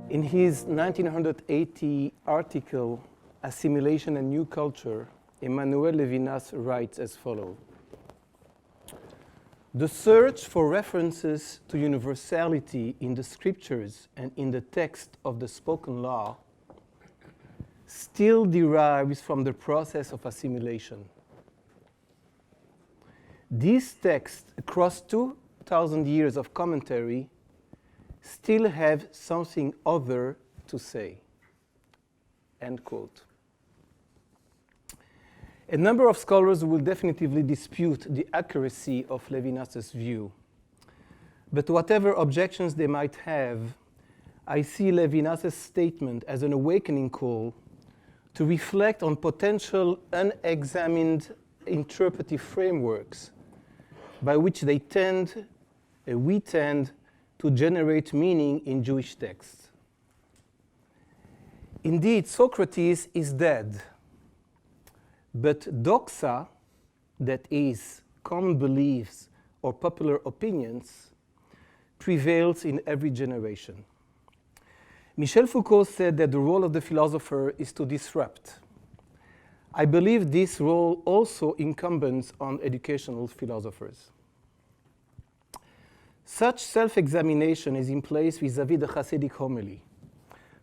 In his 1980 article, Assimilation and New Culture, Emmanuel Levinas writes as follows. The search for references to universality in the scriptures and in the text of the spoken law still derives from the process of assimilation. These texts, across 2,000 years of commentary, still have something other to say. End quote. A number of scholars will definitively dispute the accuracy of Levinas's view. But whatever objections they might have, I see Levinas's statement as an awakening call to reflect on potential unexamined interpretive frameworks by which we tend to generate meaning in Jewish texts. Indeed, Socrates is dead, but doxa, that is, common beliefs or popular opinions, prevails in every generation. Michel Foucault said that the role of the philosopher is to disrupt. I believe this role also incumbents on educational philosophers. Such self-examination is in place vis-à-vis the Hasidic homily,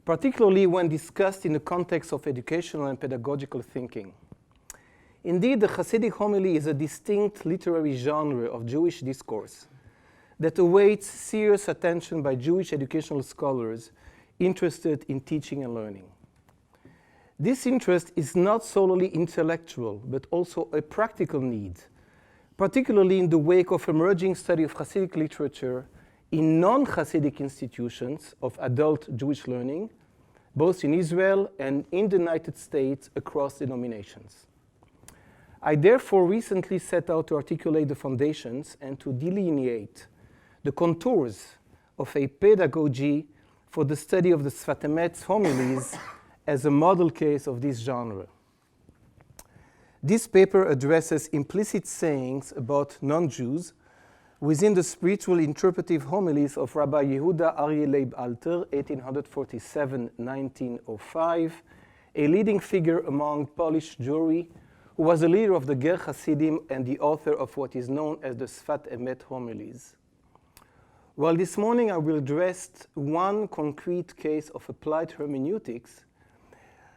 particularly when discussed in the context of educational and pedagogical thinking. Indeed, the Hasidic homily is a distinct literary genre of Jewish discourse that awaits serious attention by Jewish educational scholars interested in teaching and learning. This interest is not solely intellectual, but also a practical need, particularly in the wake of emerging study of Hasidic literature in non-Hasidic institutions of adult Jewish learning, both in Israel and in the United States across denominations. I therefore recently set out to articulate the foundations and to delineate the contours of a pedagogy for the study of the Sfat Emet's homilies as a model case of this genre. This paper addresses implicit sayings about non-Jews within the spiritual interpretive homilies of Rabbi Yehuda Aryeh Leib Alter, 1847-1905, a leading figure among Polish Jewry, who was the leader of the Ger Hasidim and the author of what is known as the Sfat Emet homilies. While this morning I will address one concrete case of applied hermeneutics,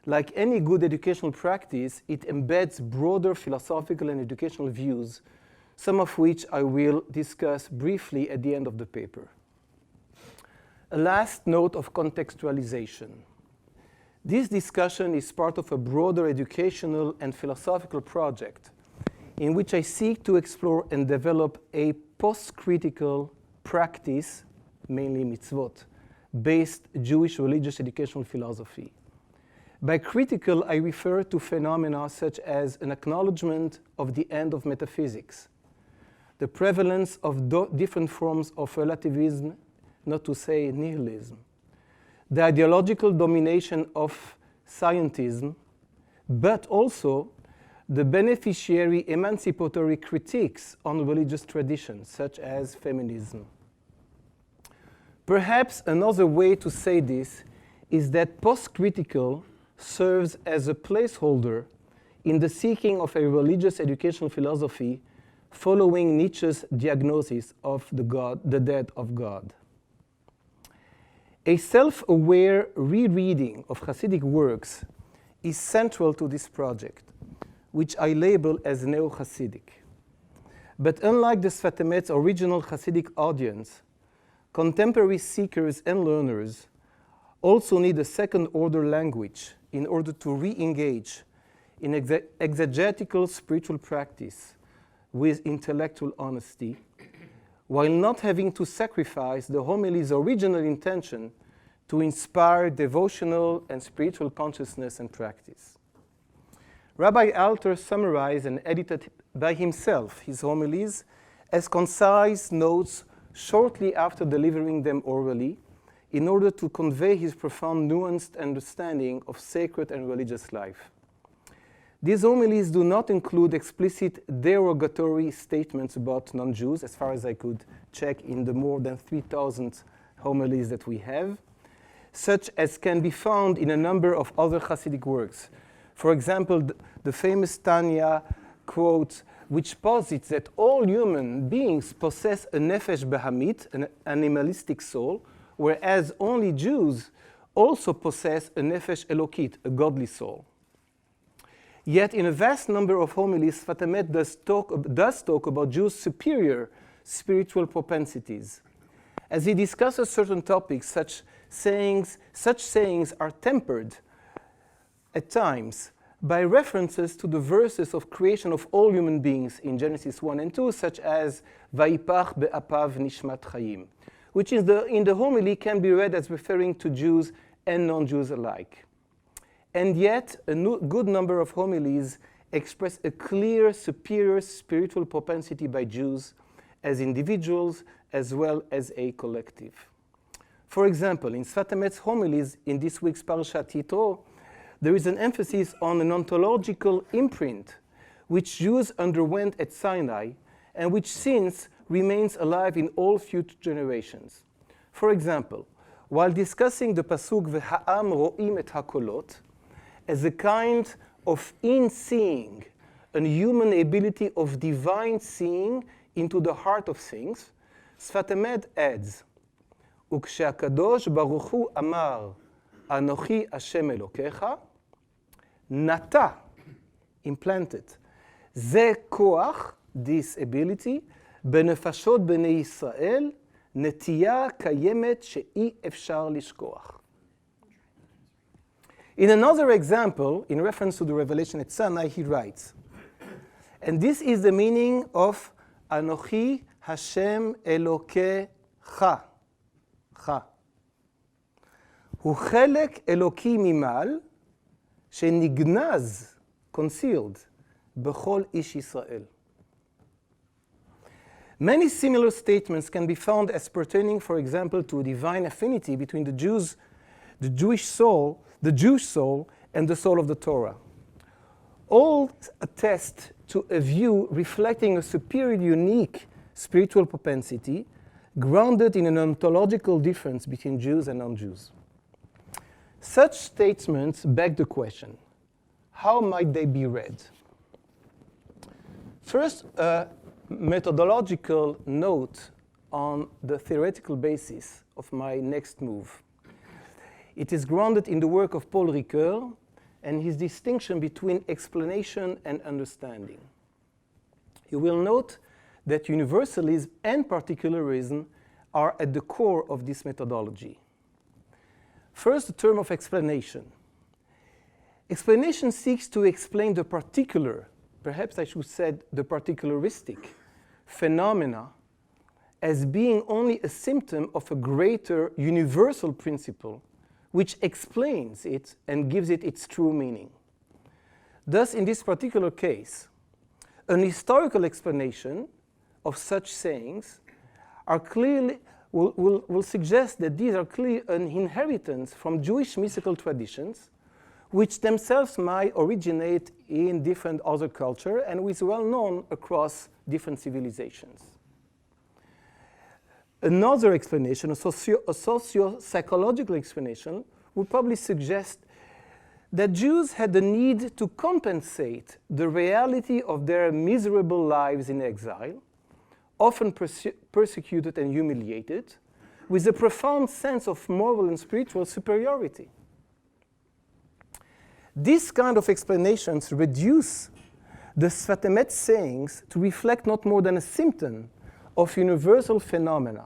like any good educational practice, it embeds broader philosophical and educational views, some of which I will discuss briefly at the end of the paper. A last note of contextualization. This discussion is part of a broader educational and philosophical project in which I seek to explore and develop a post-critical practice, mainly mitzvot, based Jewish religious educational philosophy. By critical, I refer to phenomena such as an acknowledgement of the end of metaphysics, the prevalence of different forms of relativism, not to say nihilism, the ideological domination of scientism, but also the beneficiary emancipatory critiques on religious traditions, such as feminism. Perhaps another way to say this is that post-critical serves as a placeholder in the seeking of a religious educational philosophy following Nietzsche's diagnosis of the death of God. A self-aware rereading of Hasidic works is central to this project, which I label as neo-Hasidic. But unlike the Sfat Emet's original Hasidic audience, contemporary seekers and learners also need a second-order language in order to re-engage in exegetical spiritual practice with intellectual honesty, while not having to sacrifice the homily's original intention to inspire devotional and spiritual consciousness and practice. Rabbi Alter summarized and edited by himself his homilies as concise notes shortly after delivering them orally, in order to convey his profound nuanced understanding of sacred and religious life. These homilies do not include explicit derogatory statements about non-Jews, as far as I could check in the more than 3,000 homilies that we have. such as can be found in a number of other Hasidic works. For example, the famous Tanya quote, which posits that all human beings possess a nefesh behamit, an animalistic soul, whereas only Jews also possess a nefesh elokit, a godly soul. Yet in a vast number of homilies, Sfat Emet does talk about Jews' superior spiritual propensities. As he discusses certain topics, such sayings are tempered at times by references to the verses of creation of all human beings in Genesis 1 and 2, such as Vayipach be'apav nishmat chayim, which in the homily can be read as referring to Jews and non-Jews alike. And yet, a good number of homilies express a clear superior spiritual propensity by Jews as individuals as well as a collective. For example, in Sfat Emet's homilies in this week's Parashat Yitro, there is an emphasis on an ontological imprint which Jews underwent at Sinai and which since remains alive in all future generations. For example, while discussing the pasuk V'ha'am ro'im et hakolot as a kind of in-seeing, a human ability of divine seeing into the heart of things, Sfat Emet adds, Ukshe'akadosh baruch hu amar Anochi Hashem Elokecha, Nata, implanted, Ze koach, this ability, benefashot bnei Yisrael, netiya kayemet she'i efshar lishkoach. In another example, in reference to the revelation at Sinai, he writes, and this is the meaning of Anochi Hashem Elokecha. הוא חלק אלוקי ממעל, שנגנז, concealed, בכל איש ישראל. Many similar statements can be found as pertaining, for example, to a divine affinity between the Jewish soul, and the soul of the Torah. All attest to a view reflecting a superior, unique spiritual propensity grounded in an ontological difference between Jews and non-Jews. Such statements beg the question, how might they be read? First, a methodological note on the theoretical basis of my next move. It is grounded in the work of Paul Ricoeur and his distinction between explanation and understanding. You will note that universalism and particularism are at the core of this methodology. First, the term of explanation. Explanation seeks to explain the particular, perhaps I should say the particularistic, phenomena as being only a symptom of a greater universal principle which explains it and gives it its true meaning. Thus, in this particular case, an historical explanation of such sayings are clearly will suggest that these are clearly an inheritance from Jewish mystical traditions, which themselves might originate in different other cultures and is well known across different civilizations. Another explanation, a socio-psychological explanation, would probably suggest that Jews had the need to compensate the reality of their miserable lives in exile, often persecuted and humiliated, with a profound sense of moral and spiritual superiority. This kind of explanations reduce the Sfat Emet sayings to reflect not more than a symptom of universal phenomena.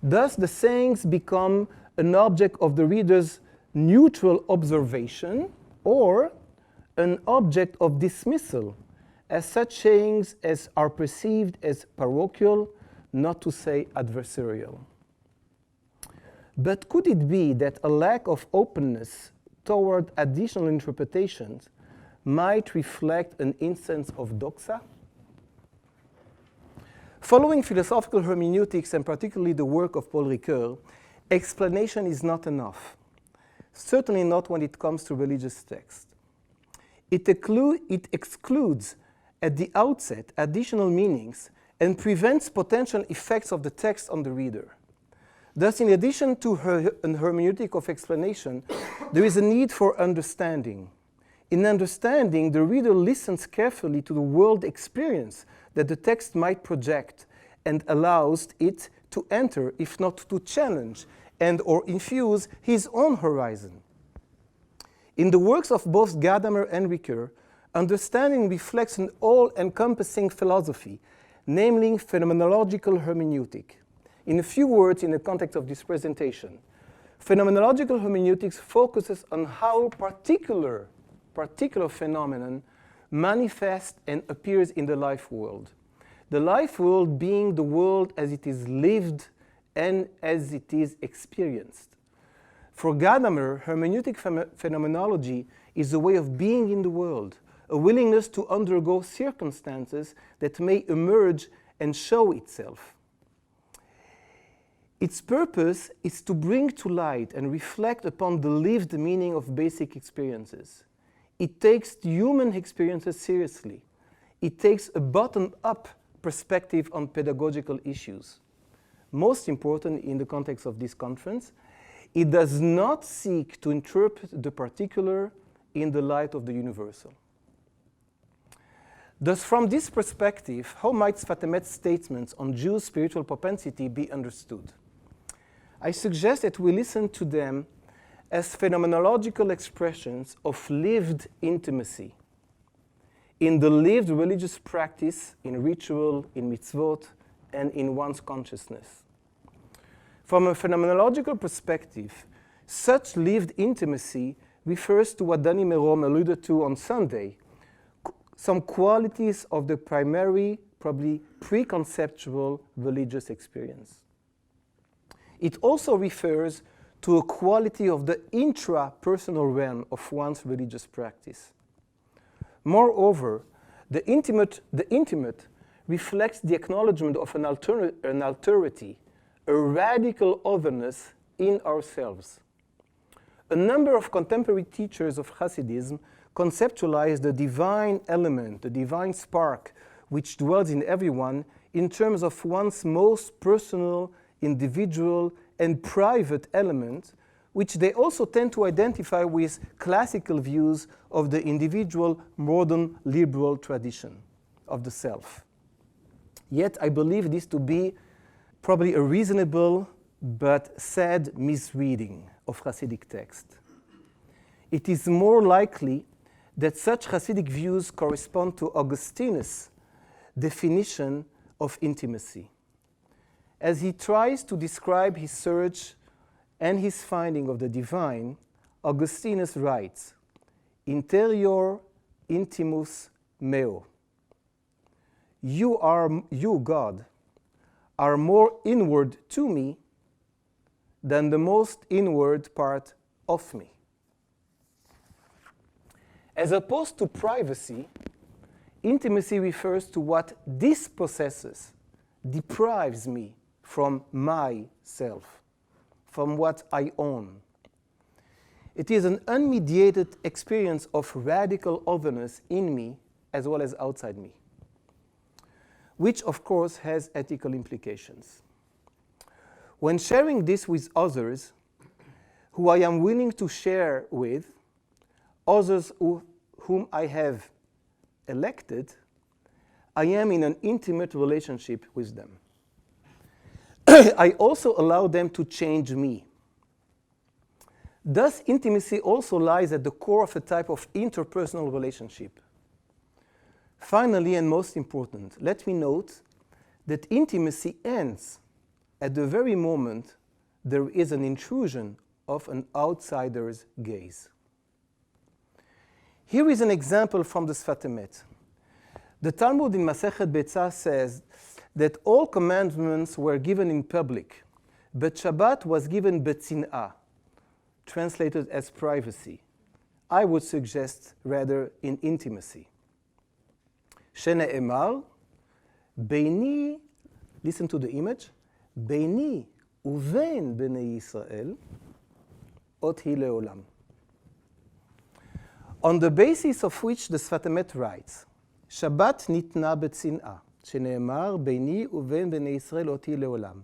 Thus, the sayings become an object of the reader's neutral observation or an object of dismissal, as such sayings as are perceived as parochial, not to say adversarial. But could it be that a lack of openness toward additional interpretations might reflect an instance of doxa? Following philosophical hermeneutics, and particularly the work of Paul Ricoeur, explanation is not enough, certainly not when it comes to religious texts. It excludes at the outset additional meanings and prevents potential effects of the text on the reader. Thus, in addition to an hermeneutic of explanation, there is a need for understanding. In understanding, the reader listens carefully to the world experience that the text might project and allows it to enter, if not to challenge and or infuse, his own horizon. In the works of both Gadamer and Ricoeur, understanding reflects an all-encompassing philosophy, namely phenomenological hermeneutic. In a few words, in the context of this presentation, phenomenological hermeneutics focuses on how particular phenomenon manifests and appears in the life world. The life world being the world as it is lived and as it is experienced. For Gadamer, hermeneutic phenomenology is a way of being in the world, a willingness to undergo circumstances that may emerge and show itself. Its purpose is to bring to light and reflect upon the lived meaning of basic experiences. It takes human experiences seriously. It takes a bottom-up perspective on pedagogical issues. Most important in the context of this conference, it does not seek to interpret the particular in the light of the universal. Thus, from this perspective, how might Sfat Emet's statements on Jews' spiritual propensity be understood? I suggest that we listen to them as phenomenological expressions of lived intimacy in the lived religious practice, in ritual, in mitzvot, and in one's consciousness. From a phenomenological perspective, such lived intimacy refers to what Danny Merom alluded to on Sunday, some qualities of the primary, probably preconceptual religious experience. It also refers to a quality of the intra-personal realm of one's religious practice. Moreover, the intimate reflects the acknowledgement of an alterity, a radical otherness in ourselves. A number of contemporary teachers of Hasidism conceptualize the divine element, the divine spark, which dwells in everyone, in terms of one's most personal, individual, and private element, which they also tend to identify with classical views of the individual modern liberal tradition of the self. Yet I believe this to be probably a reasonable but sad misreading of Hasidic text. It is more likely that such Hasidic views correspond to Augustine's definition of intimacy. As he tries to describe his search and his finding of the divine, Augustinus writes, "Interior intimus meo." You, God, are more inward to me than the most inward part of me. As opposed to privacy, intimacy refers to what dispossesses, deprives me from myself, from what I own. It is an unmediated experience of radical otherness in me as well as outside me, which of course has ethical implications. When sharing this with others, who I am willing to share with, others whom I have elected, I am in an intimate relationship with them. I also allow them to change me. Thus, intimacy also lies at the core of a type of interpersonal relationship. Finally, and most important, let me note that intimacy ends at the very moment there is an intrusion of an outsider's gaze. Here is an example from the Sfat Emet. The Talmud in Masechet Betzah says that all commandments were given in public, but Shabbat was given betzin'ah, translated as privacy. I would suggest rather in intimacy. Shene'emar, beini, listen to the image, beini uven bnei Yisrael, ot hi leolam. On the basis of which the Sfat Emet writes, Shabbat nitna betzin'ah, shene'emar beini uven bnei Yisrael ot hi leolam.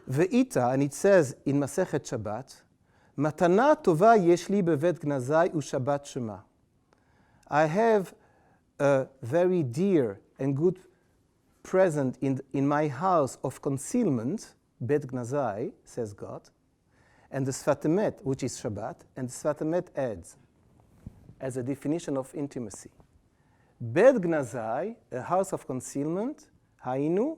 Ve'ita, and it says in Masechet Shabbat, Matana tova yesh li bevet gnazai u'Shabbat shema. I have a very dear and good present in my house of concealment, bet gnazai, says God, and the Sfat Emet, which is Shabbat, and the Sfat Emet adds, as a definition of intimacy. Bet gnazai, a house of concealment, hainu,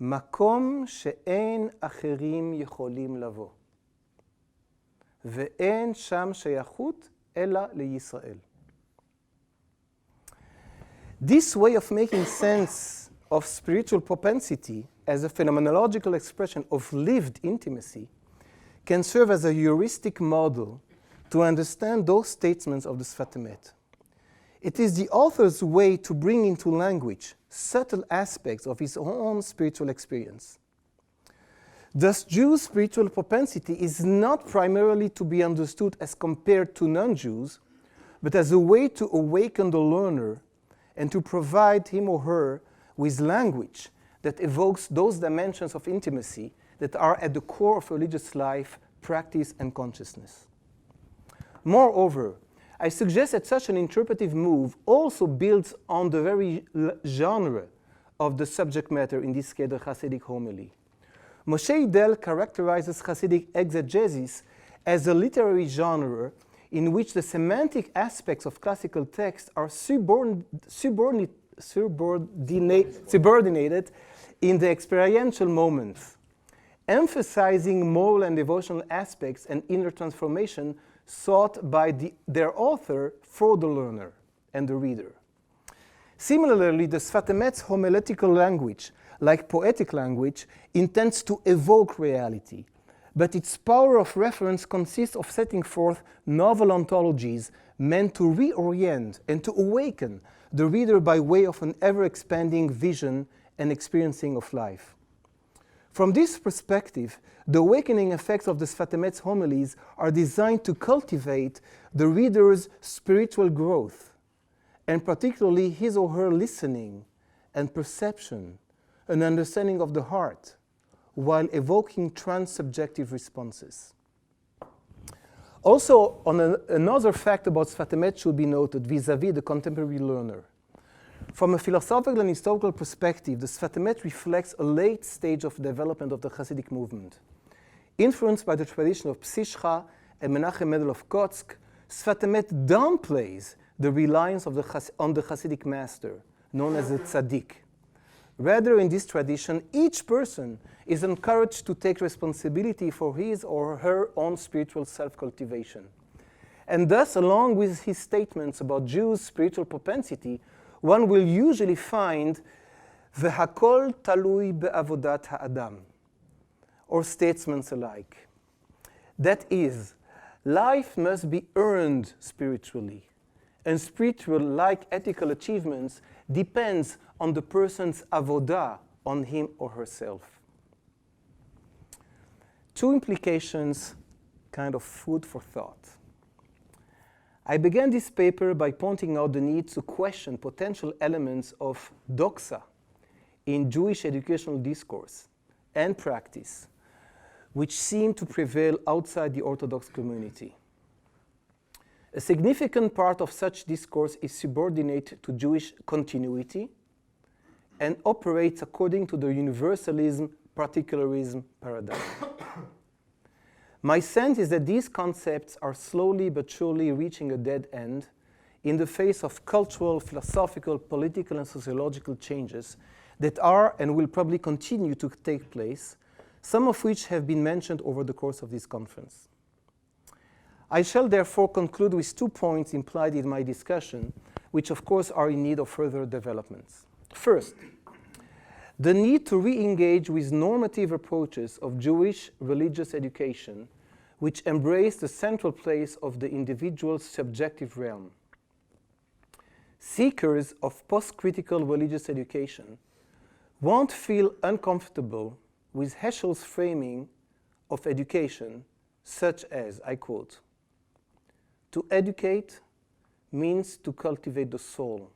makom she'en acherim yecholim lavo. Ve'en sham sheyachut ela leYisrael. This way of making sense of spiritual propensity as a phenomenological expression of lived intimacy can serve as a heuristic model to understand those statements of the Sfat Emet. It is the author's way to bring into language subtle aspects of his own spiritual experience. Thus, Jews' spiritual propensity is not primarily to be understood as compared to non-Jews, but as a way to awaken the learner and to provide him or her with language that evokes those dimensions of intimacy that are at the core of religious life, practice, and consciousness. Moreover, I suggest that such an interpretive move also builds on the very genre of the subject matter, in this case the Hasidic homily. Moshe Idel characterizes Hasidic exegesis as a literary genre in which the semantic aspects of classical text are subordinated in the experiential moments, emphasizing moral and devotional aspects and inner transformation sought by their author for the learner and the reader. Similarly, the Sfat Emet's homiletical language, like poetic language, intends to evoke reality, but its power of reference consists of setting forth novel ontologies meant to reorient and to awaken the reader by way of an ever-expanding vision and experiencing of life. From this perspective, the awakening effects of the Sfat Emet's homilies are designed to cultivate the reader's spiritual growth, and particularly his or her listening and perception, an understanding of the heart, while evoking transsubjective responses. Also, another fact about Sfat Emet should be noted vis-à-vis the contemporary learner. From a philosophical and historical perspective, the Sfat Emet reflects a late stage of development of the Hasidic movement. Influenced by the tradition of Psishcha and Menachem Mendel of Kotsk, Sfat Emet downplays the reliance on the Hasidic master, known as the tzaddik. Rather, in this tradition, each person is encouraged to take responsibility for his or her own spiritual self-cultivation. And thus, along with his statements about Jews' spiritual propensity, one will usually find v'hakol talui be'avodat ha'adam, or statements alike. That is, life must be earned spiritually, and spiritual, like ethical achievements, depends on the person's avodah, on him or herself. Two implications, kind of food for thought. I began this paper by pointing out the need to question potential elements of doxa in Jewish educational discourse and practice, which seem to prevail outside the Orthodox community. A significant part of such discourse is subordinate to Jewish continuity and operates according to the universalism, particularism paradigm. My sense is that these concepts are slowly but surely reaching a dead end in the face of cultural, philosophical, political, and sociological changes that are and will probably continue to take place, some of which have been mentioned over the course of this conference. I shall therefore conclude with 2 points implied in my discussion, which of course are in need of further developments. First, the need to re-engage with normative approaches of Jewish religious education, which embrace the central place of the individual's subjective realm. Seekers of post-critical religious education won't feel uncomfortable with Heschel's framing of education, such as, I quote, "To educate means to cultivate the soul,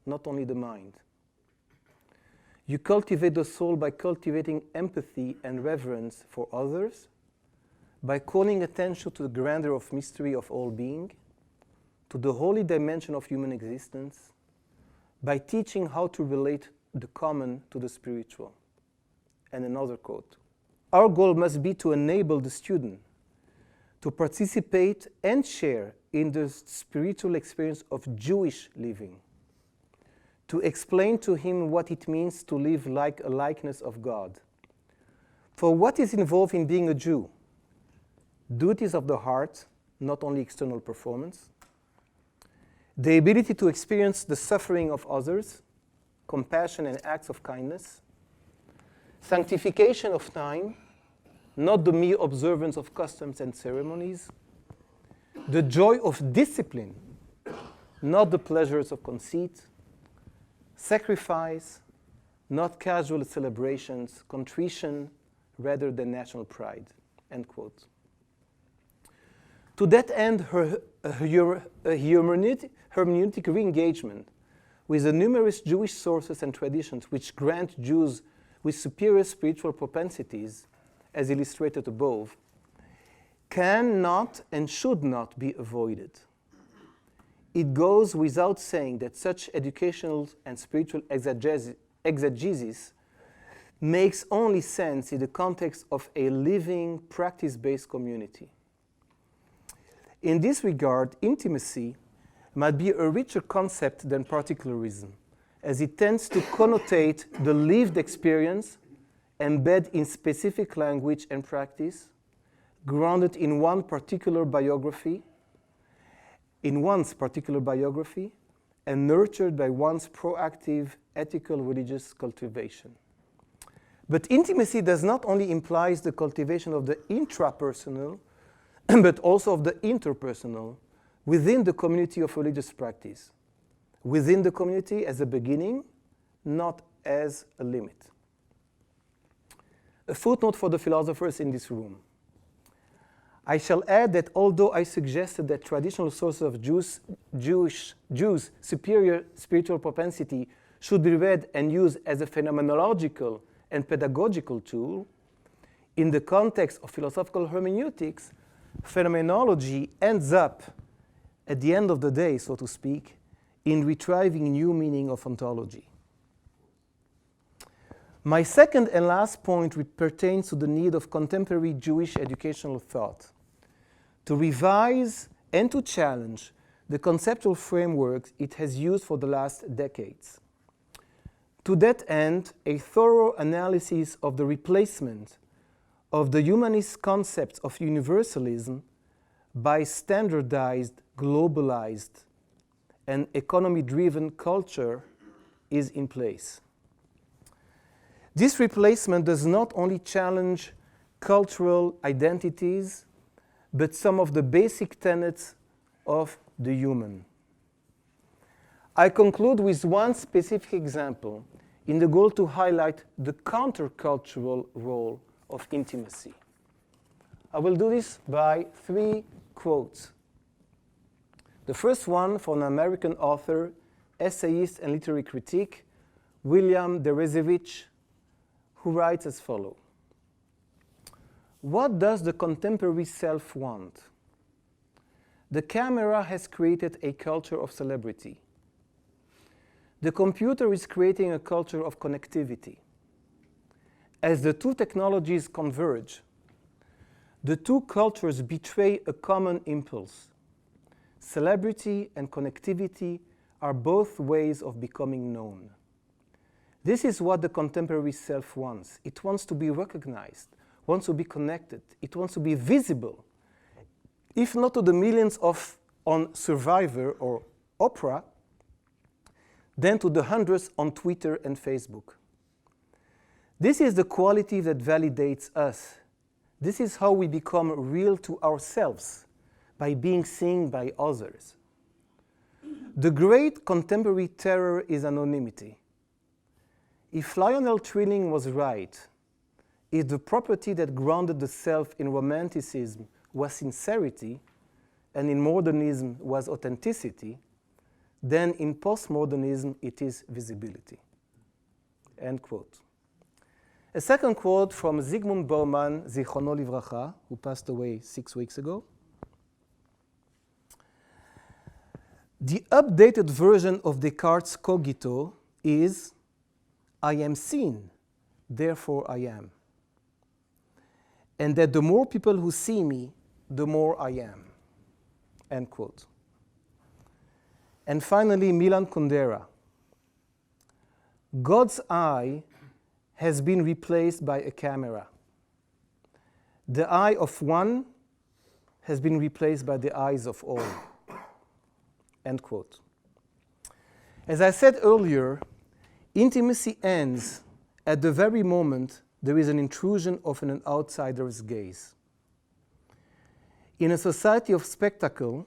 not only the mind. You cultivate the soul by cultivating empathy and reverence for others, by calling attention to the grandeur of mystery of all being, to the holy dimension of human existence, by teaching how to relate the common to the spiritual. And another quote, our goal must be to enable the student to participate and share in the spiritual experience of Jewish living, to explain to him what it means to live like a likeness of God. For what is involved in being a Jew? Duties of the heart, not only external performance, the ability to experience the suffering of others, compassion and acts of kindness, sanctification of time, not the mere observance of customs and ceremonies, the joy of discipline, not the pleasures of conceit, sacrifice, not casual celebrations, contrition rather than national pride, end quote. To that end, a hermeneutic re-engagement with the numerous Jewish sources and traditions which grant Jews with superior spiritual propensities, as illustrated above, cannot and should not be avoided. It goes without saying that such educational and spiritual exegesis makes only sense in the context of a living, practice-based community. In this regard, intimacy might be a richer concept than particularism, as it tends to connotate the lived experience, embed in specific language and practice, grounded in one's particular biography, and nurtured by one's proactive, ethical, religious cultivation. But intimacy does not only imply the cultivation of the intrapersonal, but also of the interpersonal within the community of religious practice. Within the community as a beginning, not as a limit. A footnote for the philosophers in this room. I shall add that although I suggested that traditional sources of Jews' superior spiritual propensity should be read and used as a phenomenological and pedagogical tool, in the context of philosophical hermeneutics, phenomenology ends up, at the end of the day, so to speak, in retrieving new meaning of ontology. My second and last point pertains to the need of contemporary Jewish educational thought to revise and to challenge the conceptual frameworks it has used for the last decades. To that end, a thorough analysis of the replacement of the humanist concepts of universalism by standardized, globalized, and economy-driven culture is in place. This replacement does not only challenge cultural identities, but some of the basic tenets of the human. I conclude with one specific example in the goal to highlight the countercultural role of intimacy. I will do this by 3 quotes. The first one from an American author, essayist, and literary critic, William Deresiewicz, who writes as follows. What does the contemporary self want? The camera has created a culture of celebrity. The computer is creating a culture of connectivity. As the two technologies converge, the two cultures betray a common impulse. Celebrity and connectivity are both ways of becoming known. This is what the contemporary self wants. It wants to be recognized, wants to be connected, it wants to be visible, if not to the millions on Survivor or Oprah, then to the hundreds on Twitter and Facebook. This is the quality that validates us. This is how we become real to ourselves, by being seen by others. The great contemporary terror is anonymity. If Lionel Trilling was right, if the property that grounded the self in romanticism was sincerity, and in modernism was authenticity, then in postmodernism it is visibility. End quote. A second quote from Zygmunt Bauman, Zichrono Livracha, who passed away 6 weeks ago. The updated version of Descartes' cogito is, I am seen, therefore I am. And that the more people who see me, the more I am. End quote. And finally, Milan Kundera. God's eye has been replaced by a camera. The eye of one has been replaced by the eyes of all. End quote. As I said earlier, intimacy ends at the very moment there is an intrusion of an outsider's gaze. In a society of spectacle,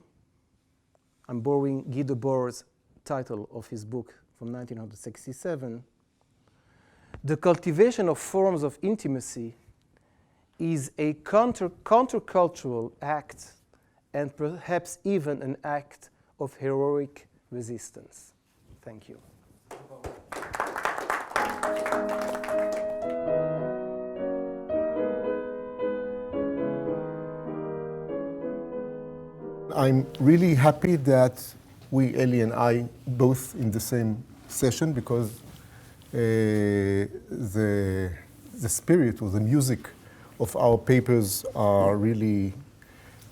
I'm borrowing Guy Debord's title of his book from 1967, the cultivation of forms of intimacy is a countercultural act and perhaps even an act of heroic resistance. Thank you. I'm really happy that we, Elie and I, both in the same session, because the spirit or the music of our papers are really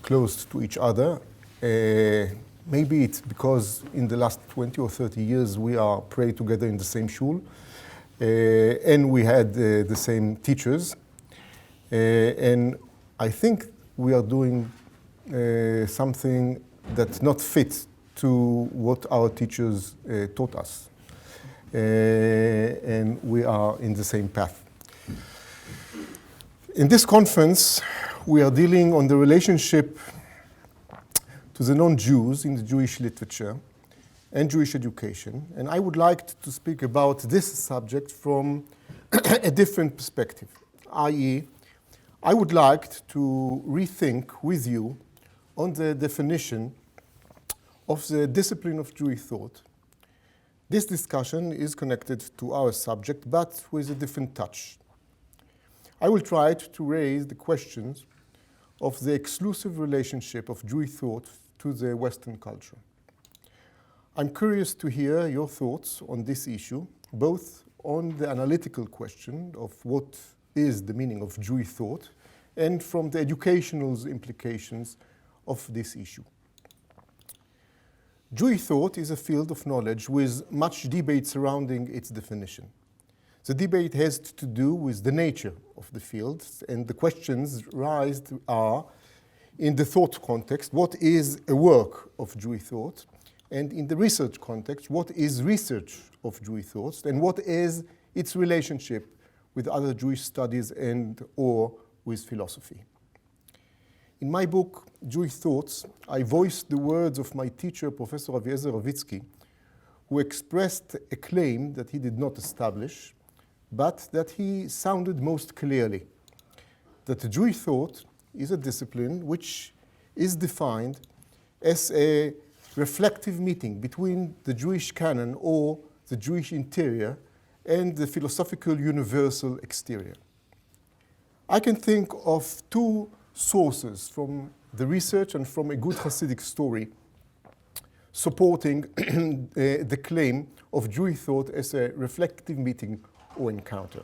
close to each other. Maybe it's because in the last 20 or 30 years we are prayed together in the same shul, and we had the same teachers. And I think we are doing something that's not fit to what our teachers taught us. And we are in the same path. In this conference, we are dealing on the relationship to the non-Jews in the Jewish literature and Jewish education. And I would like to speak about this subject from a different perspective, i.e., I would like to rethink with you on the definition of the discipline of Jewish thought. This discussion is connected to our subject, but with a different touch. I will try to raise the questions of the exclusive relationship of Jewish thought to the Western culture. I'm curious to hear your thoughts on this issue, both on the analytical question of what is the meaning of Jewish thought, and from the educational implications of this issue. Jewish thought is a field of knowledge with much debate surrounding its definition. The debate has to do with the nature of the field, and the questions raised are, in the thought context, what is a work of Jewish thought? And in the research context, what is research of Jewish thoughts? And what is its relationship with other Jewish studies and or with philosophy? In my book, Jewish Thoughts, I voiced the words of my teacher, Professor Aviezer Ravitsky, who expressed a claim that he did not establish, but that he sounded most clearly, that the Jewish thought is a discipline which is defined as a reflective meeting between the Jewish canon or the Jewish interior and the philosophical universal exterior. I can think of two sources from the research and from a good Hasidic story supporting the claim of Jewish thought as a reflective meeting or encounter.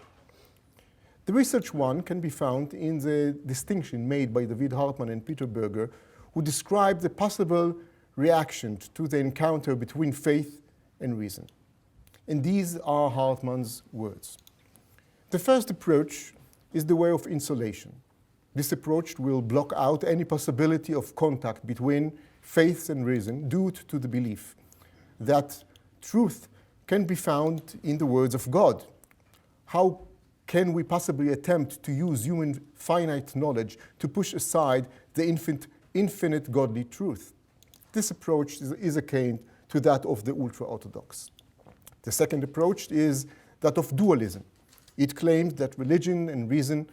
The research one can be found in the distinction made by David Hartman and Peter Berger, who describe the possible reaction to the encounter between faith and reason. And these are Hartman's words. The first approach is the way of insulation. This approach will block out any possibility of contact between faith and reason due to the belief that truth can be found in the words of God. How can we possibly attempt to use human finite knowledge to push aside the infinite godly truth? This approach is akin to that of the ultra-Orthodox. The second approach is that of dualism. It claims that religion and reason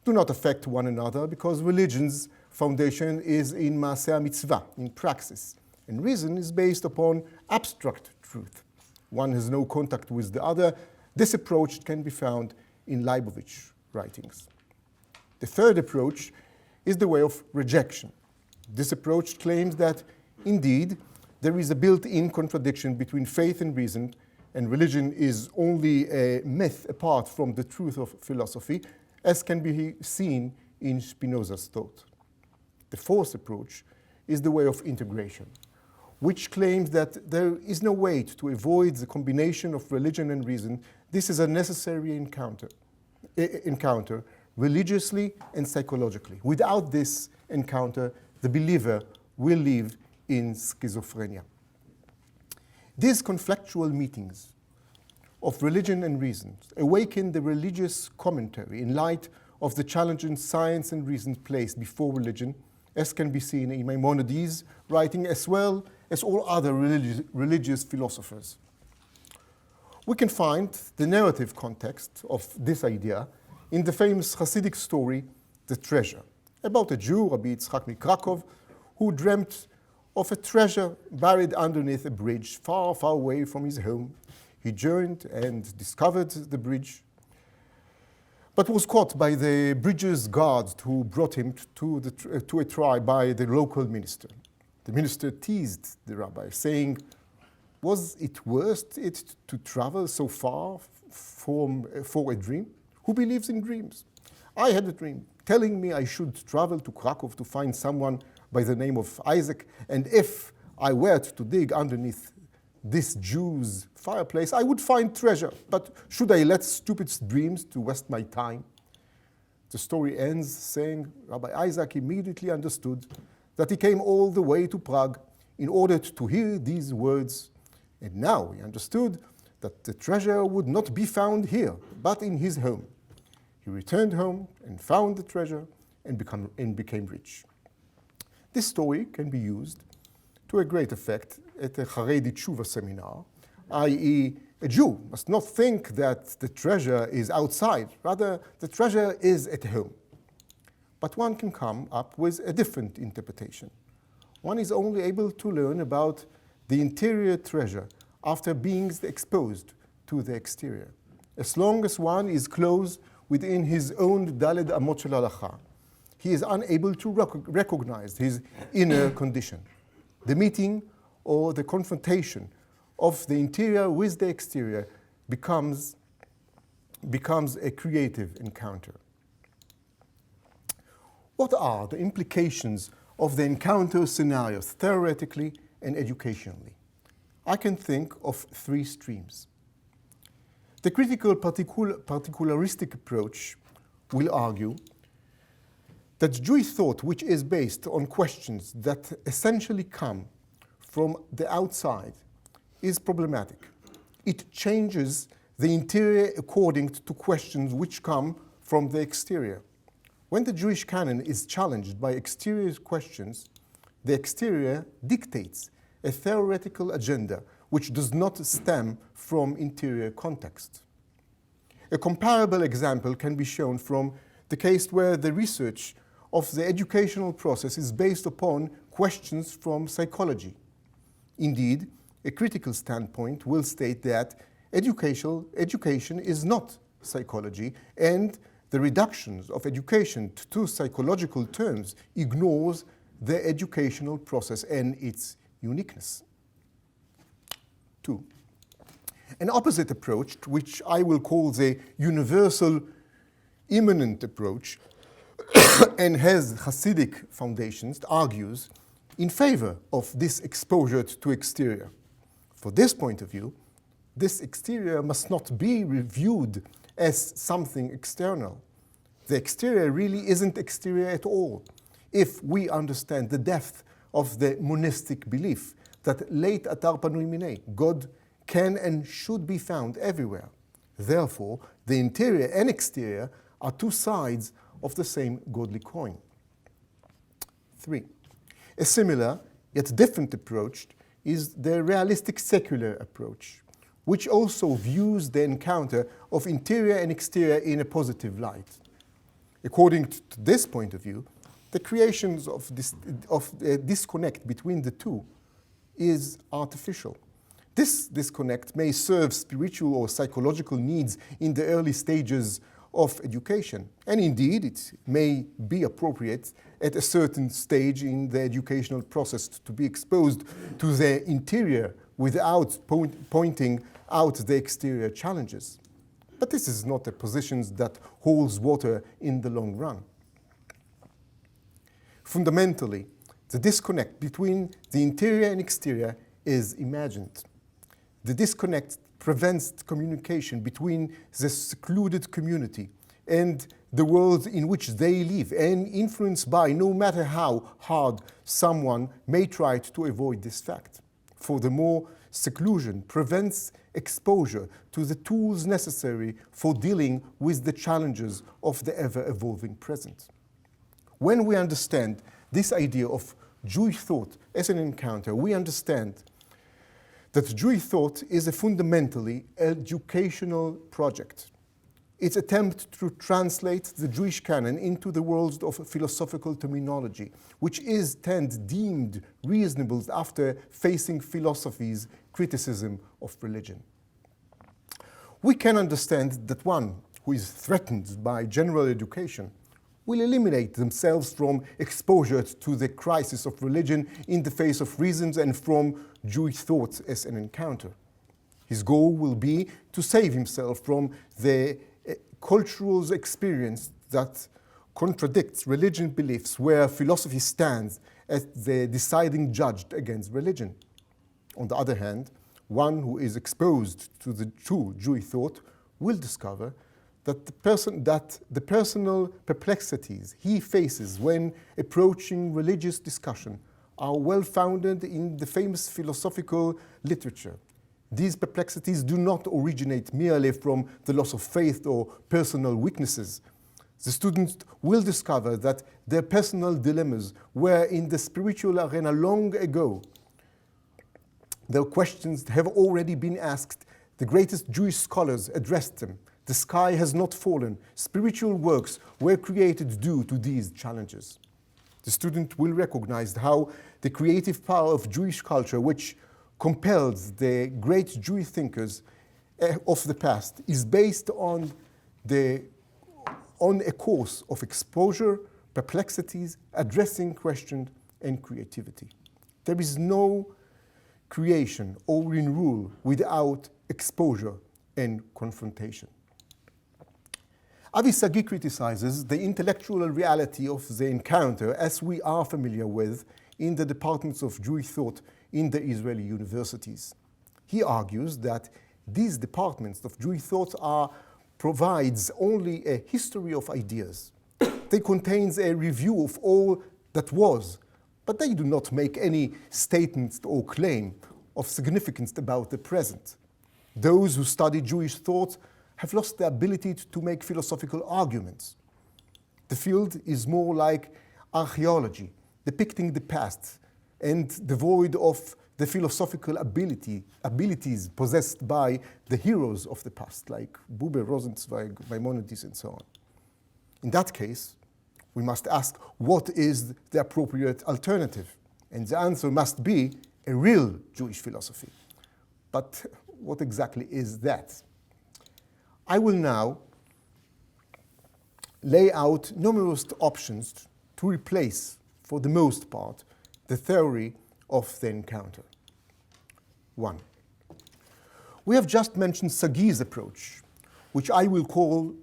do not affect one another because religion's foundation is in Maaseh Mitzvah, in praxis, and reason is based upon abstract truth. One has no contact with the other, This approach can be found in Leibovitch's writings. The third approach is the way of rejection. This approach claims that, indeed, there is a built-in contradiction between faith and reason, and religion is only a myth apart from the truth of philosophy, as can be seen in Spinoza's thought. The fourth approach is the way of integration, which claims that there is no way to avoid the combination of religion and reason. This is a necessary encounter religiously and psychologically. Without this encounter, the believer will live in schizophrenia. These conflictual meetings of religion and reason awaken the religious commentary in light of the challenging science and reason placed before religion, as can be seen in Maimonides' writing, as well as all other religious philosophers. We can find the narrative context of this idea in the famous Hasidic story, The Treasure, about a Jew, Rabbi Yitzchak Krakow, who dreamt of a treasure buried underneath a bridge far, far away from his home. He journeyed and discovered the bridge, but was caught by the bridge's guards who brought him to a trial by the local minister. The minister teased the rabbi, saying, "Was it worth it to travel so far for a dream? Who believes in dreams? I had a dream telling me I should travel to Krakow to find someone by the name of Isaac, and if I were to dig underneath this Jew's fireplace, I would find treasure. But should I let stupid dreams to waste my time?" The story ends saying Rabbi Isaac immediately understood that he came all the way to Prague in order to hear these words, and now he understood that the treasure would not be found here, but in his home. He returned home and found the treasure and became rich. This story can be used to a great effect at a Haredi Tshuva seminar, i.e., a Jew must not think that the treasure is outside, rather the treasure is at home. But one can come up with a different interpretation. One is only able to learn about the interior treasure after being exposed to the exterior. As long as one is closed within his own Daled Amot Shel Halacha, he is unable to recognize his inner condition. The meeting or the confrontation of the interior with the exterior becomes a creative encounter. What are the implications of the encounter scenarios theoretically and educationally? I can think of three streams. The critical particularistic approach will argue that Jewish thought, which is based on questions that essentially come from the outside, is problematic. It changes the interior according to questions which come from the exterior. When the Jewish canon is challenged by exterior questions, the exterior dictates a theoretical agenda which does not stem from interior context. A comparable example can be shown from the case where the research of the educational process is based upon questions from psychology. Indeed, a critical standpoint will state that education is not psychology, and the reductions of education to psychological terms ignores the educational process and its uniqueness. 2. An opposite approach, which I will call the universal immanent approach, and has Hasidic foundations, argues in favor of this exposure to exterior. For this point of view, this exterior must not be reviewed as something external. The exterior really isn't exterior at all, if we understand the depth of the monistic belief that leit atar panui minei, God can and should be found everywhere. Therefore, the interior and exterior are two sides of the same godly coin. 3. A similar, yet different approach is the realistic secular approach, which also views the encounter of interior and exterior in a positive light. According to this point of view, the creations of a disconnect between the two is artificial. This disconnect may serve spiritual or psychological needs in the early stages of education, and indeed it may be appropriate at a certain stage in the educational process to be exposed to the interior without pointing out the exterior challenges. But this is not a position that holds water in the long run. Fundamentally, the disconnect between the interior and exterior is imagined. The disconnect prevents communication between the secluded community and the world in which they live, and influenced by no matter how hard someone may try to avoid this fact. Furthermore, seclusion prevents exposure to the tools necessary for dealing with the challenges of the ever-evolving present. When we understand this idea of Jewish thought as an encounter, we understand that Jewish thought is a fundamentally educational project. Its attempt to translate the Jewish canon into the world of philosophical terminology, which is then deemed reasonable after facing philosophy's criticism of religion. We can understand that one who is threatened by general education will eliminate themselves from exposure to the crisis of religion in the face of reasons and from Jewish thought as an encounter. His goal will be to save himself from the cultural experience that contradicts religion beliefs, where philosophy stands as the deciding judge against religion. On the other hand, one who is exposed to the true Jewish thought will discover that the personal perplexities he faces when approaching religious discussion are well founded in the famous philosophical literature. These perplexities do not originate merely from the loss of faith or personal weaknesses. The students will discover that their personal dilemmas were in the spiritual arena long ago. Their questions have already been asked. The greatest Jewish scholars addressed them. The sky has not fallen. Spiritual works were created due to these challenges. The student will recognize how the creative power of Jewish culture, which compels the great Jewish thinkers of the past, is based on a course of exposure, perplexities, addressing questions, and creativity. There is no creation or renewal without exposure and confrontation. Avi Sagi criticizes the intellectual reality of the encounter as we are familiar with in the departments of Jewish thought in the Israeli universities. He argues that these departments of Jewish thought provides only a history of ideas. They contain a review of all that was, but they do not make any statements or claim of significance about the present. Those who study Jewish thought have lost the ability to make philosophical arguments. The field is more like archaeology, depicting the past and devoid of the philosophical abilities possessed by the heroes of the past, like Buber, Rosenzweig, Maimonides, and so on. In that case, we must ask, what is the appropriate alternative? And the answer must be a real Jewish philosophy. But what exactly is that? I will now lay out numerous options to replace, for the most part, the theory of the encounter. 1. We have just mentioned Sagi's approach, which I will call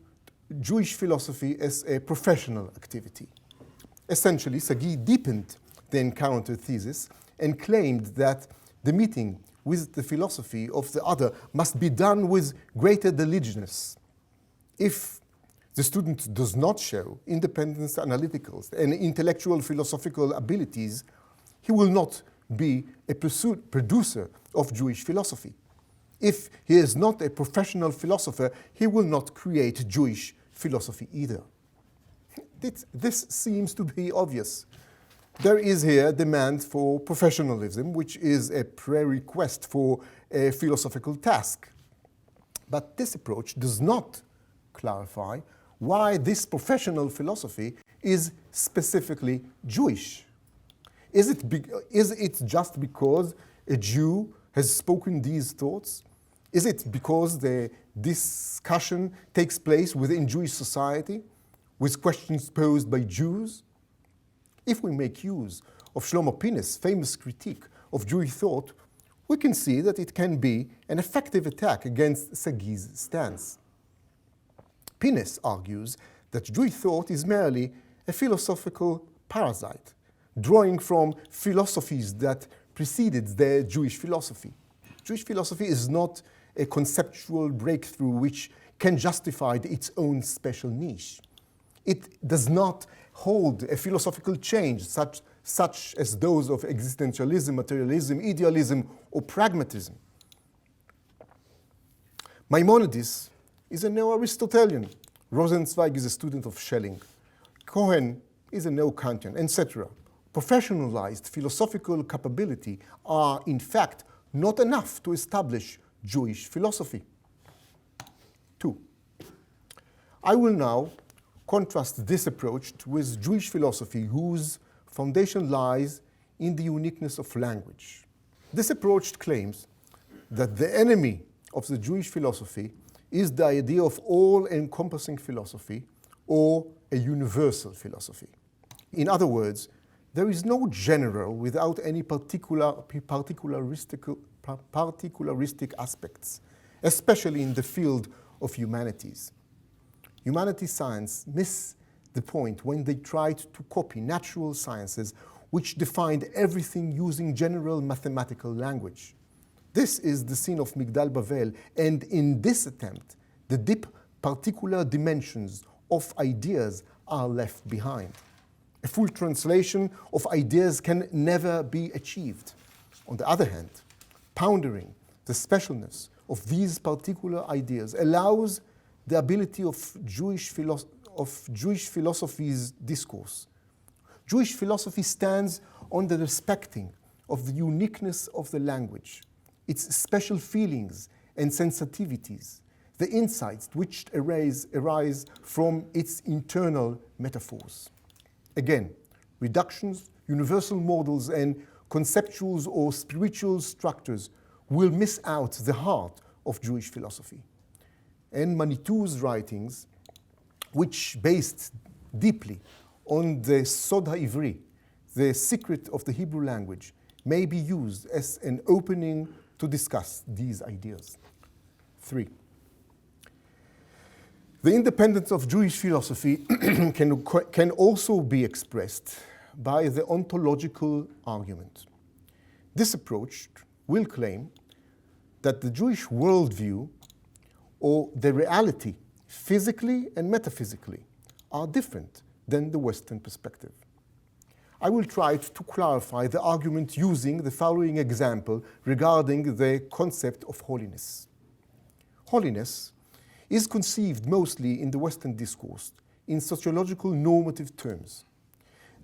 Jewish philosophy as a professional activity. Essentially, Sagi deepened the encounter thesis and claimed that the meeting with the philosophy of the other must be done with greater diligence. If the student does not show independence, analytical, and intellectual philosophical abilities, he will not be a producer of Jewish philosophy. If he is not a professional philosopher, he will not create Jewish philosophy either. This seems to be obvious. There is here demand for professionalism, which is a prerequisite for a philosophical task. But this approach does not clarify why this professional philosophy is specifically Jewish. Is it just because a Jew has spoken these thoughts? Is it because the discussion takes place within Jewish society, with questions posed by Jews? If we make use of Shlomo Pine's famous critique of Jewish thought, we can see that it can be an effective attack against Sagi's stance. Pines argues that Jewish thought is merely a philosophical parasite, drawing from philosophies that preceded the Jewish philosophy. Jewish philosophy is not a conceptual breakthrough which can justify its own special niche. It does not hold a philosophical change such as those of existentialism, materialism, idealism, or pragmatism. Maimonides is a neo-Aristotelian. Rosenzweig is a student of Schelling. Cohen is a neo-Kantian, etc. Professionalized philosophical capability are, in fact, not enough to establish Jewish philosophy. 2. I will now contrast this approach with Jewish philosophy, whose foundation lies in the uniqueness of language. This approach claims that the enemy of the Jewish philosophy is the idea of all-encompassing philosophy, or a universal philosophy. In other words, there is no general without any particularistic aspects, especially in the field of humanities. Humanities science miss the point when they tried to copy natural sciences which defined everything using general mathematical language. This is the scene of Migdal Bavel, and in this attempt, the deep particular dimensions of ideas are left behind. A full translation of ideas can never be achieved. On the other hand, pondering the specialness of these particular ideas allows the ability of Jewish philosophy's discourse. Jewish philosophy stands on the respecting of the uniqueness of the language, its special feelings and sensitivities, the insights which arise from its internal metaphors. Again, reductions, universal models, and conceptual or spiritual structures will miss out the heart of Jewish philosophy. And Manitou's writings, which based deeply on the Sod HaIvri, the secret of the Hebrew language, may be used as an opening to discuss these ideas. 3. The independence of Jewish philosophy can also be expressed by the ontological argument. This approach will claim that the Jewish worldview, or the reality, physically and metaphysically, are different than the Western perspective. I will try to clarify the argument using the following example regarding the concept of holiness. Holiness is conceived mostly in the Western discourse in sociological normative terms.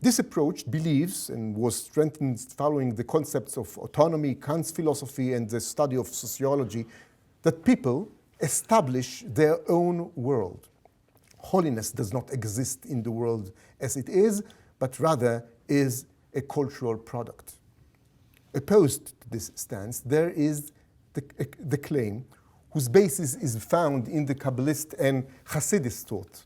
This approach believes, and was strengthened following the concepts of autonomy, Kant's philosophy, and the study of sociology, that people establish their own world. Holiness does not exist in the world as it is, but rather is a cultural product. Opposed to this stance, there is the claim whose basis is found in the Kabbalist and Hasidic thought.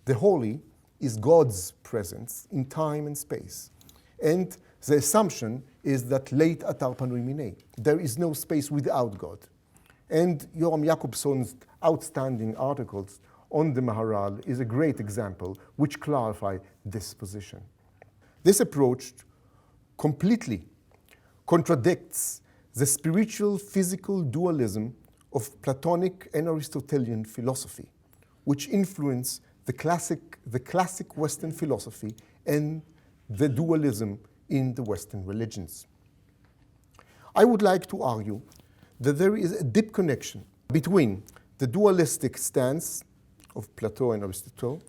The holy is God's presence in time and space. And the assumption is that late atar panui minei. There is no space without God. And Yoram Jakobson's outstanding articles on the Maharal is a great example which clarify this position. This approach completely contradicts the spiritual physical dualism of Platonic and Aristotelian philosophy, which influence the classic Western philosophy and the dualism in the Western religions. I would like to argue that there is a deep connection between the dualistic stance of Plato and Aristotle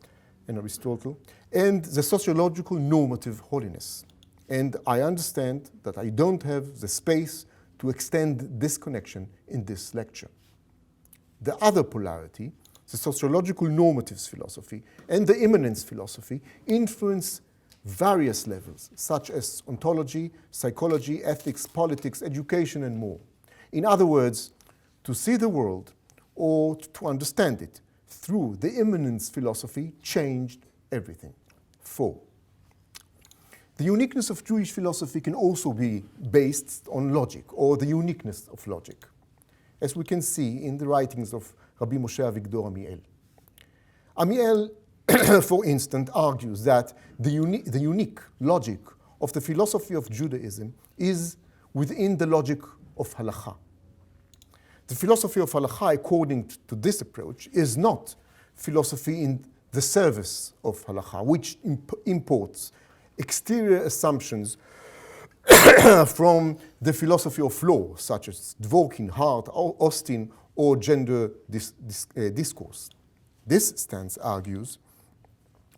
and the sociological normative holiness. And I understand that I don't have the space to extend this connection in this lecture. The other polarity, the sociological normatives philosophy and the immanence philosophy, influence various levels, such as ontology, psychology, ethics, politics, education, and more. In other words, to see the world or to understand it through the immanence philosophy changed everything. 4. The uniqueness of Jewish philosophy can also be based on logic, or the uniqueness of logic, as we can see in the writings of Rabbi Moshe Avigdor Amiel. Amiel, for instance, argues that the unique logic of the philosophy of Judaism is within the logic of halakha. The philosophy of halakha, according to this approach, is not philosophy in the service of halakha, which imports exterior assumptions from the philosophy of law, such as Dworkin, Hart, Austin, or gender discourse. This stance argues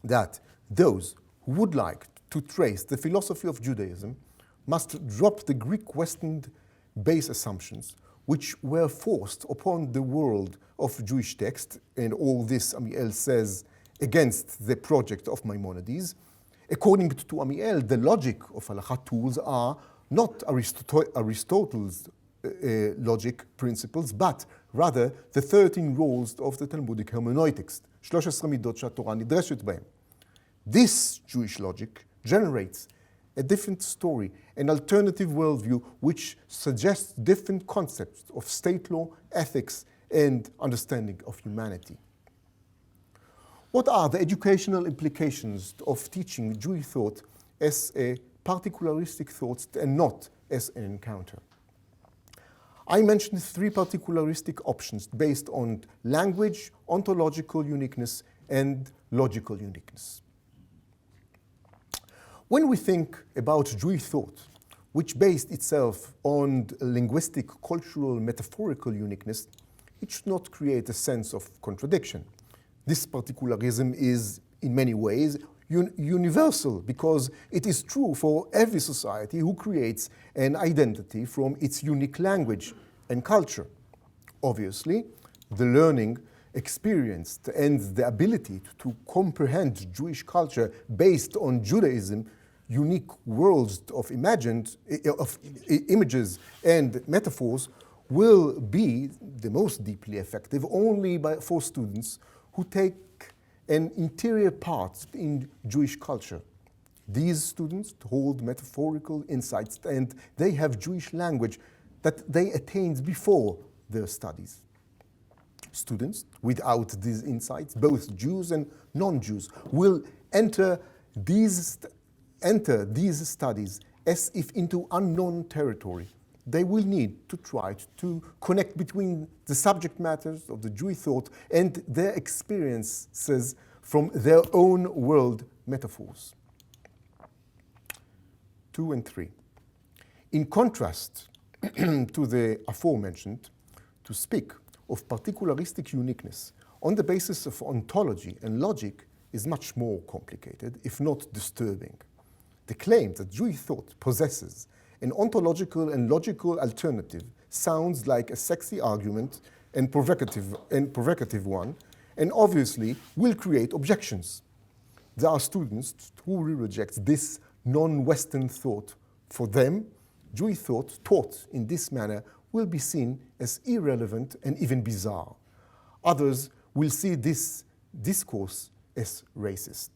that those who would like to trace the philosophy of Judaism must drop the Greek Western base assumptions which were forced upon the world of Jewish text, and all this Amiel says against the project of Maimonides. According to Amiel, the logic of halakha tools are not Aristotle's logic principles, but rather the 13 rules of the Talmudic hermeneutics, 13 מידות שהתורה נדרשת בהם. This Jewish logic generates a different story, an alternative worldview which suggests different concepts of state law, ethics, and understanding of humanity. What are the educational implications of teaching Jewish thought as a particularistic thought and not as an encounter? I mentioned 3 particularistic options based on language, ontological uniqueness, and logical uniqueness. When we think about Jewish thought, which based itself on linguistic, cultural, metaphorical uniqueness, it should not create a sense of contradiction. This particularism is, in many ways, universal because it is true for every society who creates an identity from its unique language and culture. Obviously, the learning experienced and the ability to comprehend Jewish culture based on Judaism, unique worlds of images and metaphors will be the most deeply effective only for students who take an interior part in Jewish culture. These students hold metaphorical insights and they have Jewish language that they attained before their studies. Students without these insights, both Jews and non-Jews, will enter these studies as if into unknown territory. They will need to try to connect between the subject matters of the Jewish thought and their experiences from their own world metaphors. 2 and 3. In contrast to the aforementioned, to speak of particularistic uniqueness on the basis of ontology and logic is much more complicated, if not disturbing. The claim that Jewish thought possesses an ontological and logical alternative sounds like a sexy argument and provocative one, and obviously will create objections. There are students who will reject this non-Western thought. For them, Jewish thought taught in this manner will be seen as irrelevant and even bizarre. Others will see this discourse as racist.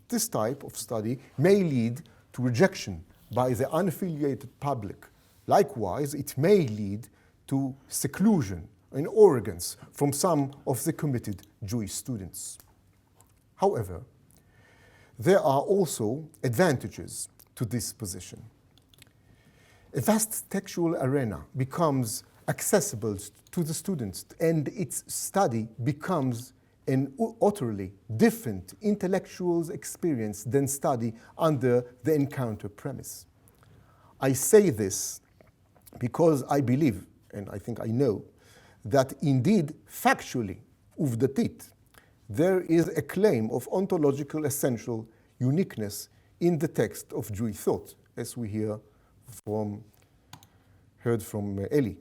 This type of study may lead to rejection by the unaffiliated public. Likewise, it may lead to seclusion and arrogance from some of the committed Jewish students. However, there are also advantages to this position. A vast textual arena becomes accessible to the students, and its study becomes an utterly different intellectual experience than study under the encounter premise. I say this because I believe, and I think I know, that indeed, factually, uvdatit, there is a claim of ontological essential uniqueness in the text of Jewish thought, as we heard from Elie.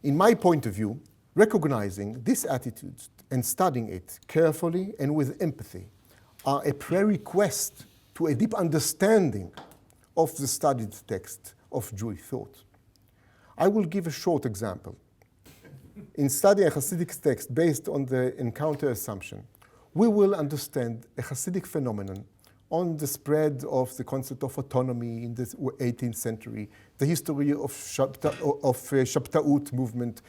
In my point of view, recognizing this attitude and studying it carefully and with empathy are a prerequisite to a deep understanding of the studied text of Jewish thought. I will give a short example. In studying a Hasidic text based on the encounter assumption, we will understand a Hasidic phenomenon on the spread of the concept of autonomy in the 18th century, the history of Shabtaut movement.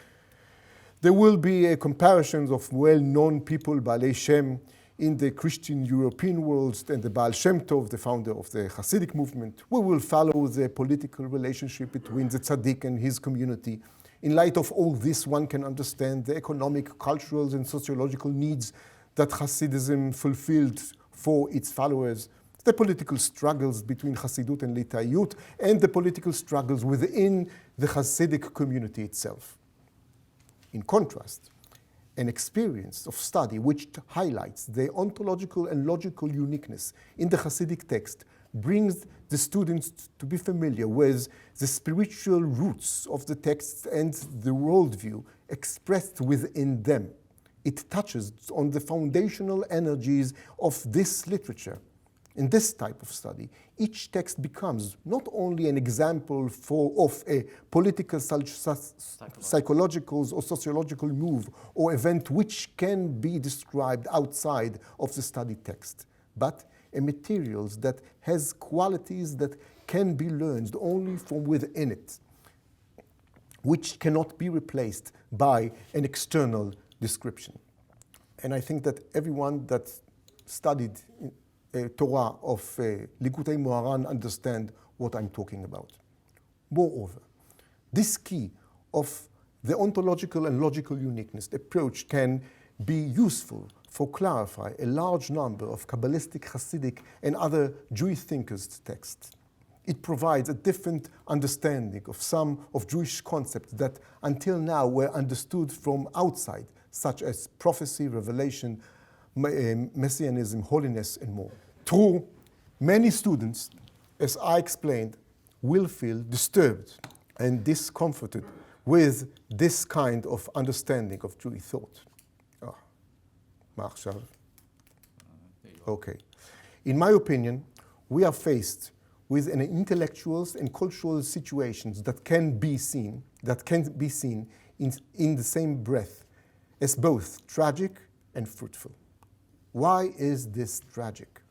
There will be comparisons of well-known people, Baalei Shem, in the Christian European world, and the Baal Shem Tov, the founder of the Hasidic movement. We will follow the political relationship between the tzaddik and his community. In light of all this, one can understand the economic, cultural, and sociological needs that Hasidism fulfilled for its followers, the political struggles between Hasidut and Litayut, and the political struggles within the Hasidic community itself. In contrast, an experience of study which highlights the ontological and logical uniqueness in the Hasidic text brings the students to be familiar with the spiritual roots of the text and the worldview expressed within them. It touches on the foundational energies of this literature. In this type of study, each text becomes not only an example of a political, psychological, or sociological move or event which can be described outside of the studied text, but a material that has qualities that can be learned only from within it, which cannot be replaced by an external description. And I think that everyone that studied Torah of Likutei Moharan understand what I'm talking about. Moreover, this key of the ontological and logical uniqueness approach can be useful for clarify a large number of Kabbalistic, Hasidic, and other Jewish thinkers' texts. It provides a different understanding of some of Jewish concepts that until now were understood from outside, such as prophecy, revelation, messianism, holiness, and more. True, many students, as I explained, will feel disturbed and discomforted with this kind of understanding of Jewish thought. Okay. In my opinion, we are faced with an intellectual and cultural situations that can be seen in the same breath as both tragic and fruitful. Why is this tragic?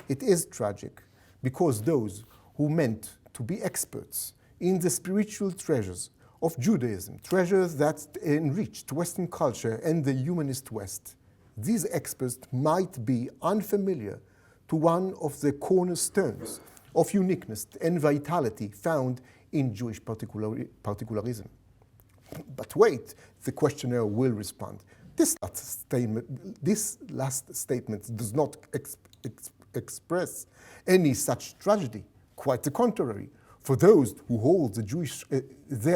It is tragic because those who meant to be experts in the spiritual treasures of Judaism, treasures that enriched Western culture and the humanist West, these experts might be unfamiliar to one of the cornerstones of uniqueness and vitality found in Jewish particularism. But wait, the questionnaire will respond. This last statement does not express any such tragedy. Quite the contrary. For those who hold the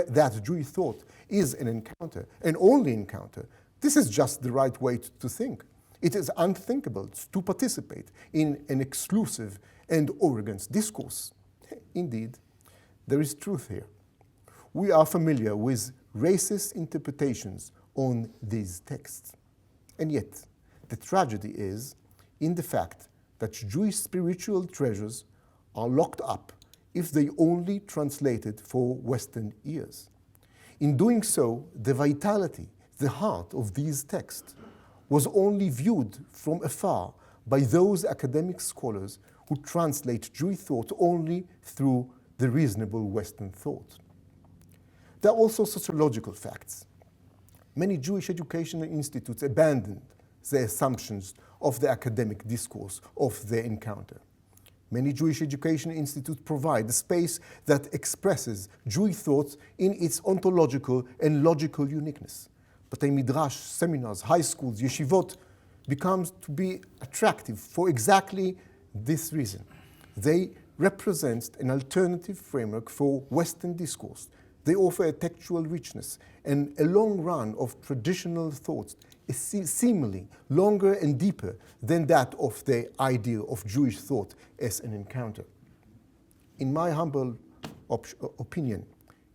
that Jewish thought is an encounter, and only encounter, this is just the right way to think. It is unthinkable to participate in an exclusive and arrogant discourse. Indeed, there is truth here. We are familiar with racist interpretations on these texts. And yet, the tragedy is in the fact that Jewish spiritual treasures are locked up if they only translated for Western ears. In doing so, the vitality, the heart of these texts was only viewed from afar by those academic scholars who translate Jewish thought only through the reasonable Western thought. There are also sociological facts. Many Jewish educational institutes abandoned the assumptions of the academic discourse of their encounter. Many Jewish education institutes provide the space that expresses Jewish thought in its ontological and logical uniqueness. But a midrash, seminars, high schools, yeshivot becomes to be attractive for exactly this reason. They represent an alternative framework for Western discourse. They offer a textual richness and a long run of traditional thoughts is seemingly longer and deeper than that of the idea of Jewish thought as an encounter. In my humble opinion,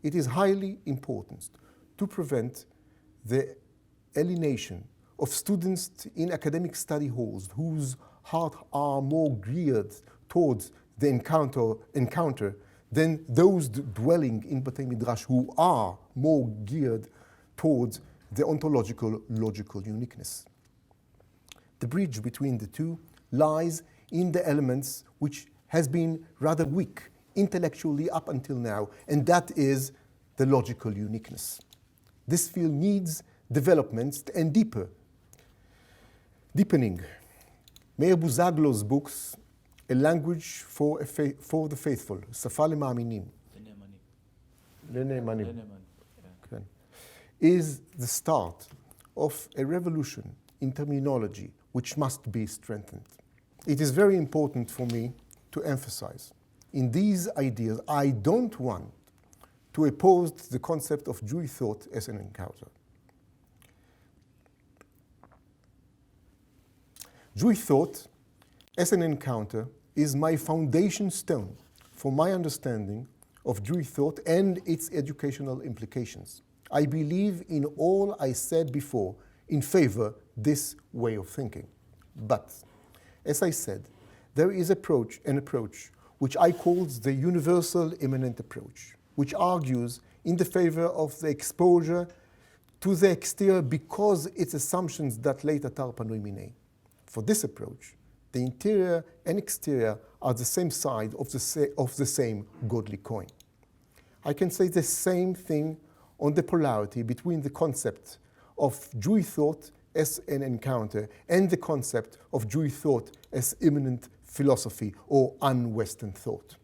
it is highly important to prevent the alienation of students in academic study halls whose hearts are more geared towards the encounter than those dwelling in Batei Midrash who are more geared towards the ontological logical uniqueness. The bridge between the two lies in the elements which has been rather weak intellectually up until now, and that is the logical uniqueness. This field needs developments and deepening. Meir Buzaglo's books, A Language for the Faithful, Safa Lema'aminim, is the start of a revolution in terminology which must be strengthened. It is very important for me to emphasize, in these ideas, I don't want to oppose the concept of Jewish thought as an encounter. Jewish thought as an encounter is my foundation stone for my understanding of Jewish thought and its educational implications. I believe in all I said before in favor this way of thinking. But, as I said, there is an approach which I call the universal immanent approach, which argues in the favor of the exposure to the exterior because its assumptions that later tar panui minei. For this approach, the interior and exterior are the same side of the same godly coin. I can say the same thing on the polarity between the concept of Jewish thought as an encounter and the concept of Jewish thought as immanent philosophy or un-Western thought.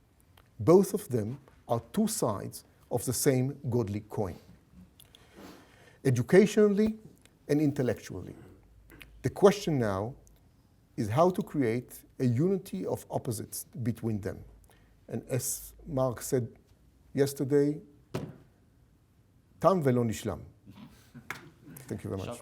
Both of them are two sides of the same godly coin, educationally and intellectually. The question now is how to create a unity of opposites between them. And as Mark said yesterday, tam velo nishlam. Thank you very much.